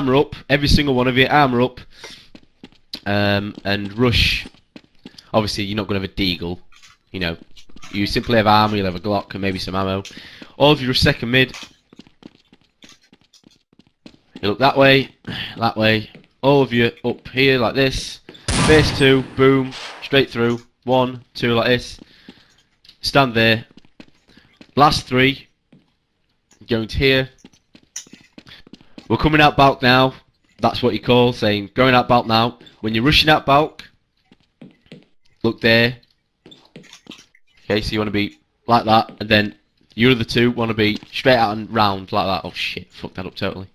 armor up, every single one of you, armor up, and rush. Obviously, you're not going to have a deagle, you know. You simply have armor, you'll have a Glock and maybe some ammo. All of you rush second mid. You look that way, that way. All of you up here like this. Phase 2, boom, straight through. 1, 2 like this. Stand there. Last 3. Going to here. We're coming out bulk now. That's what you call saying going out bulk now. When you're rushing out bulk, look there. Okay, so you want to be like that, and then your other 2 want to be straight out and round like that. Oh shit, fucked that up totally.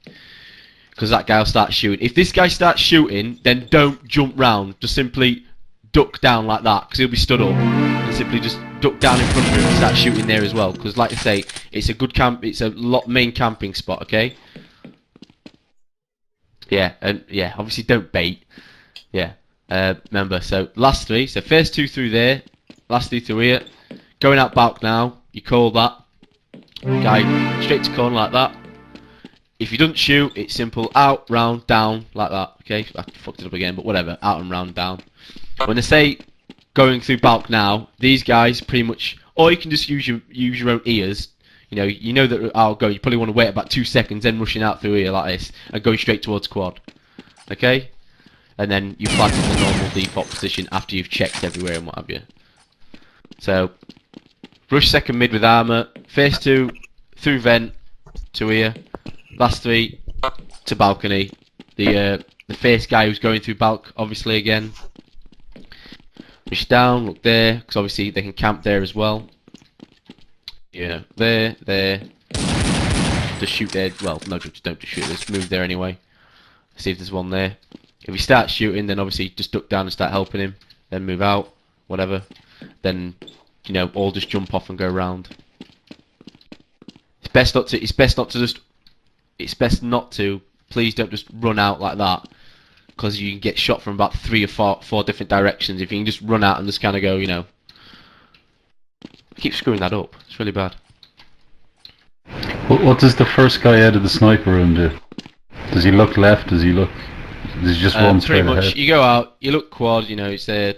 Because that guy will start shooting. If this guy starts shooting, then don't jump round. Just simply duck down like that, because he'll be stood up. And simply just duck down in front of him and start shooting there as well. Because like I say, it's a good camp. It's a main camping spot. Okay. Yeah, and yeah, obviously don't bait. Yeah. Remember. So last 3. So first 2 through there. Last 3 through here. Going out back now. You call that guy straight to corner like that. If you don't shoot, it's simple out, round, down, like that. Okay, I fucked it up again, but whatever. Out and round, down. When they say going through bulk now, these guys pretty much, or you can just use your own ears. You know that I'll go. You probably want to wait about 2 seconds, then rushing out through here like this and going straight towards quad. Okay, and then you plant in the normal default position after you've checked everywhere and what have you. So rush second mid with armor. Phase 2 through vent to here. Last 3 to balcony. The face guy who's going through balk, obviously again. Push down, look there, because obviously they can camp there as well. Yeah, there. Just shoot there. Well, no, just don't just shoot. Just move there anyway. See if there's one there. If he starts shooting, then obviously just duck down and start helping him. Then move out, whatever. Then all just jump off and go round. It's best not to. It's best not to. Please don't just run out like that, because you can get shot from about 3 or 4 different directions. If you can just run out and just kind of go, I keep screwing that up. It's really bad. What does the first guy out of the sniper room do? Does he look left? Does he just run straight pretty much ahead? you go out, you look quad, it's there,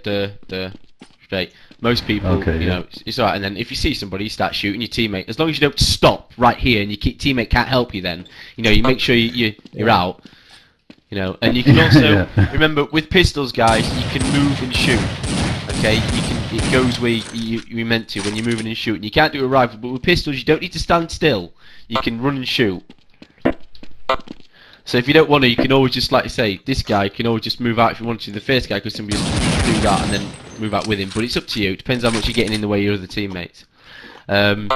straight. Most people, Okay, it's alright, and then if you see somebody, you start shooting your teammate. As long as you don't stop right here and your teammate can't help you, then you make sure you're out. And you can also remember with pistols, guys, you can move and shoot. Okay, it goes where you meant to when you're moving and shooting. You can't do a rifle, but with pistols, you don't need to stand still. You can run and shoot. So if you don't want to, you can always just, like I say, this guy can always just move out if you want to. The first guy could simply just do that and then move out with him. But it's up to you. It depends how much you're getting in the way of your other teammates. Yeah,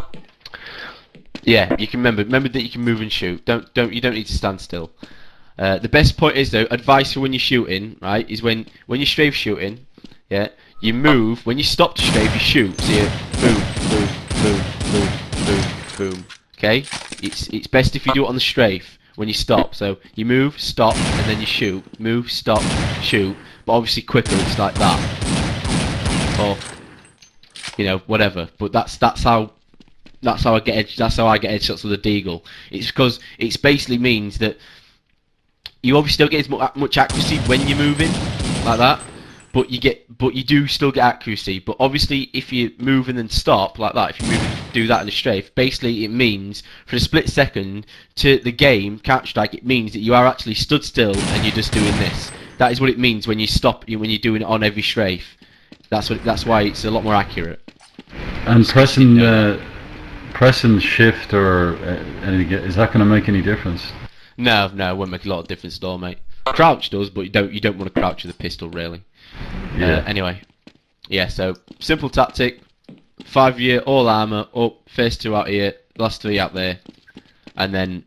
you can remember that you can move and shoot. You don't need to stand still. The best point is though, advice for when you're shooting, right, is when you're strafe shooting, yeah, you move. When you stop to strafe, you shoot. So you boom, boom, boom, boom, boom, boom. Okay, it's best if you do it on the strafe. When you stop, so you move, stop, and then you shoot. Move, stop, shoot. But obviously quicker, it's like that, or whatever. But that's how I get headshots with a deagle. It's because it basically means that you obviously don't get as much accuracy when you're moving like that, but you do still get accuracy. But obviously, if you move and then stop like that, if you move and do that in a strafe, basically it means for a split second to the game Counter-Strike, it means that you are actually stood still and you're just doing this. That is what it means when you stop. When you're doing it on every strafe. That's why it's a lot more accurate. And pressing shift or anything, is that going to make any difference? No, it won't make a lot of difference at all, mate. Crouch does, but you don't want to crouch with a pistol, really. Yeah. Anyway, yeah. So simple tactic: 5-year all armor up, first 2 out here, last 3 out there, and then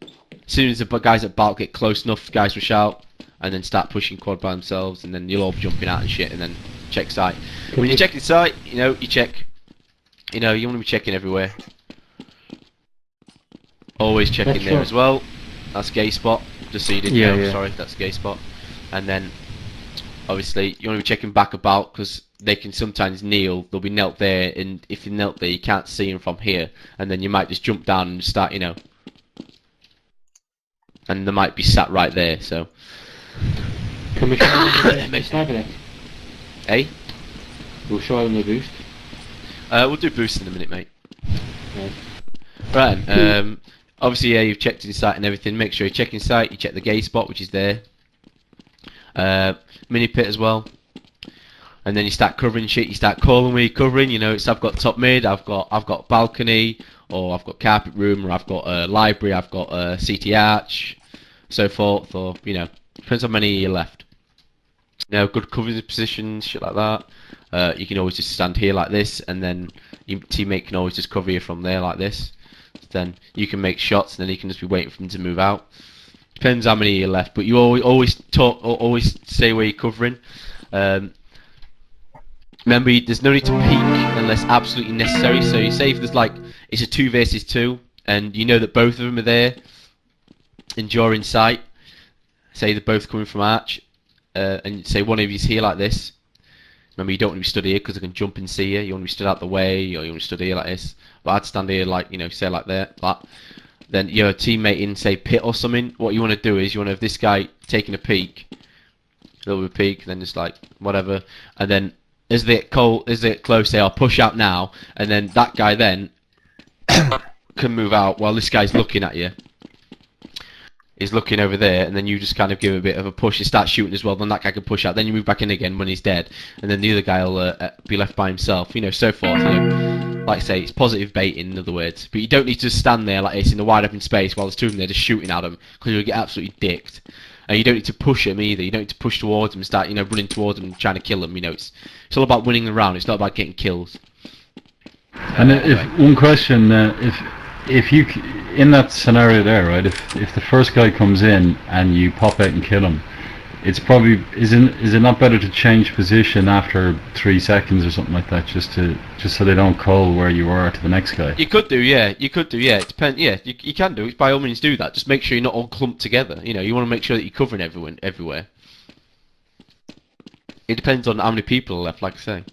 as soon as the guys at bulk get close enough, guys rush out, and then start pushing quad by themselves, and then you'll all be jumping out and shit, and then check site. When you check the site, you check. You want to be checking everywhere. Always checking there as well. That's gay spot. Just so you didn't know. Yeah. Sorry, that's gay spot. And then, obviously, you want to be checking back about because they can sometimes kneel. They'll be knelt there, and if you're knelt there, you can't see them from here. And then you might just jump down and start, and they might be sat right there. So, Can we show them the sniper then? eh? We'll show them the boost. We'll do boost in a minute, mate. Yeah. Right. Obviously, yeah, you've checked in sight and everything. Make sure you check in sight. You check the gay spot, which is there. Mini pit as well. And then you start covering shit. You start calling where you're covering. You know, it's I've got top mid. I've got balcony, or I've got carpet room, or I've got a library. I've got a CT arch, so forth. Or you know, depends how many you're left. You know, good covering positions, shit like that. You can always just stand here like this, and then your teammate can always just cover you from there like this. Then you can make shots, and then you can just be waiting for them to move out. Depends how many you're left, but you always say where you're covering. Remember, there's no need to peek unless absolutely necessary. So you say if there's like it's a 2 versus 2, and you know that both of them are there, and you're in sight. Say they're both coming from arch, and say one of you's here like this. Remember, you don't want to be stood here because they can jump and see you. You want to be stood out the way, or you want to be stood here like this. But I'd stand here like, you know, say like that. Then your teammate in, say, pit or something. What you want to do is you want to have this guy taking a peek, a little bit of peek, and then just like whatever. And then as they get close, say, I'll push out now. And then that guy then can move out while this guy's looking at you. He's looking over there, and then you just kind of give a bit of a push and start shooting as well. Then that guy can push out. Then you move back in again when he's dead, and then the other guy will be left by himself. You know, so forth. You know, like I say, it's positive baiting, in other words. But you don't need to stand there like this in the wide open space while there's two of them there just shooting at them, because you'll get absolutely dicked. And you don't need to push them either. You don't need to push towards them and start, you know, running towards them and trying to kill them. You know, it's all about winning the round. It's not about getting kills. And if one question, if you in that scenario there, right? If the first guy comes in and you pop out and kill him, it's probably is it not better to change position after 3 seconds or something like that, just so they don't call where you are to the next guy? You could do, yeah. You could do, yeah. It depends. Yeah, you can do it. By all means, do that. Just make sure you're not all clumped together. You know, you want to make sure that you're covering everyone everywhere. It depends on how many people are left, like I say.